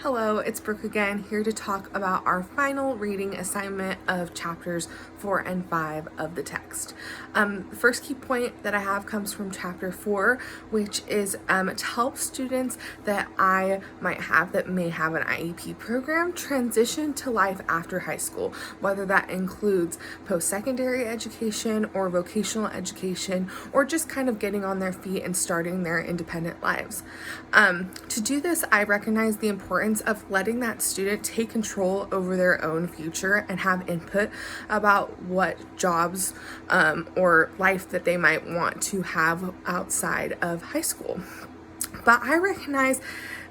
Hello, it's Brooke again, here to talk about our final reading assignment of chapters 4 and 5 of the text. The first key point that I have comes from chapter 4, which is to help students that I might have that may have an IEP program transition to life after high school, whether that includes post-secondary education or vocational education, or just kind of getting on their feet and starting their independent lives. To do this, I recognize the importance of letting that student take control over their own future and have input about what jobs or life that they might want to have outside of high school. But I recognize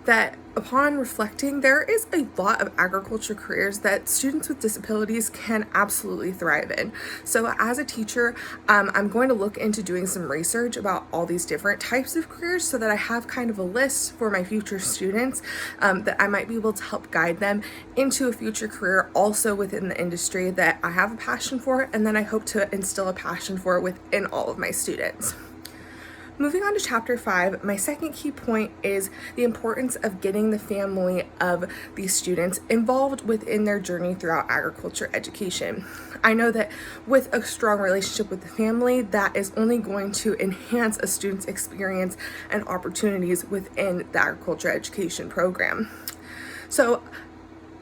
that upon reflecting, there is a lot of agriculture careers that students with disabilities can absolutely thrive in. So as a teacher, I'm going to look into doing some research about all these different types of careers so that I have kind of a list for my future students that I might be able to help guide them into a future career also within the industry that I have a passion for, and then I hope to instill a passion for within all of my students. Moving on to chapter 5, my second key point is the importance of getting the family of these students involved within their journey throughout agriculture education. I know that with a strong relationship with the family, that is only going to enhance a student's experience and opportunities within the agriculture education program. So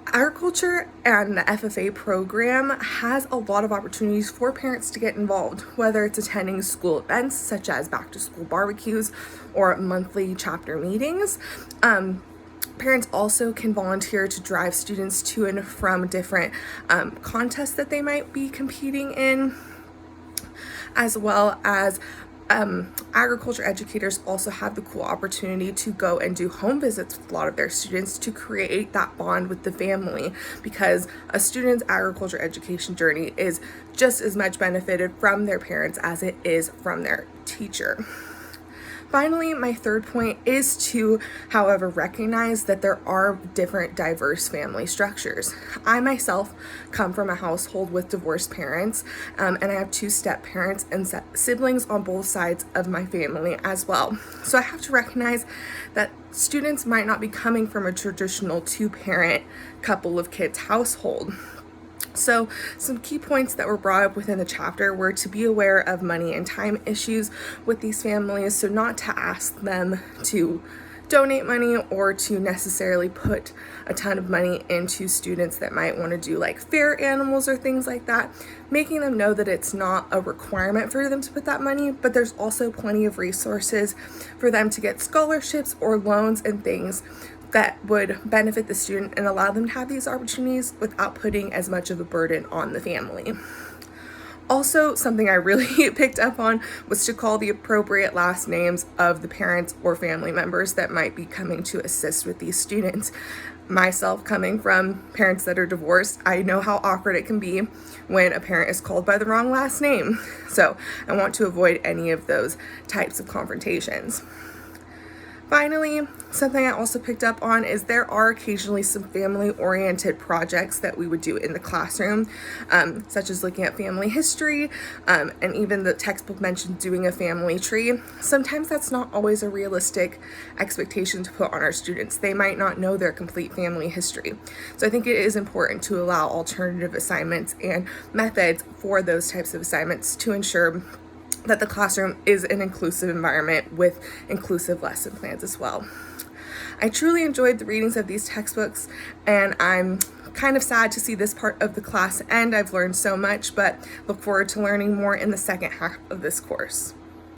agriculture and the FFA program has a lot of opportunities for parents to get involved, whether it's attending school events such as back to school barbecues or monthly chapter meetings. Parents also can volunteer to drive students to and from different contests that they might be competing in, as well as agriculture educators also have the cool opportunity to go and do home visits with a lot of their students to create that bond with the family, because a student's agriculture education journey is just as much benefited from their parents as it is from their teacher. Finally, my third point is to, however, recognize that there are different diverse family structures. I myself come from a household with divorced parents, and I have 2 step parents and siblings on both sides of my family as well. So I have to recognize that students might not be coming from a traditional 2-parent couple of kids household. So some key points that were brought up within the chapter were to be aware of money and time issues with these families, so not to ask them to donate money or to necessarily put a ton of money into students that might want to do like fair animals or things like that, making them know that it's not a requirement for them to put that money, but there's also plenty of resources for them to get scholarships or loans and things that would benefit the student and allow them to have these opportunities without putting as much of a burden on the family. Also, something I really picked up on was to call the appropriate last names of the parents or family members that might be coming to assist with these students. Myself, coming from parents that are divorced, I know how awkward it can be when a parent is called by the wrong last name. So I want to avoid any of those types of confrontations. Finally, something I also picked up on is there are occasionally some family-oriented projects that we would do in the classroom, such as looking at family history, and even the textbook mentioned doing a family tree. Sometimes that's not always a realistic expectation to put on our students. They might not know their complete family history. So I think it is important to allow alternative assignments and methods for those types of assignments to ensure that the classroom is an inclusive environment with inclusive lesson plans as well. I truly enjoyed the readings of these textbooks, and I'm kind of sad to see this part of the class end. I've learned so much, but look forward to learning more in the second half of this course.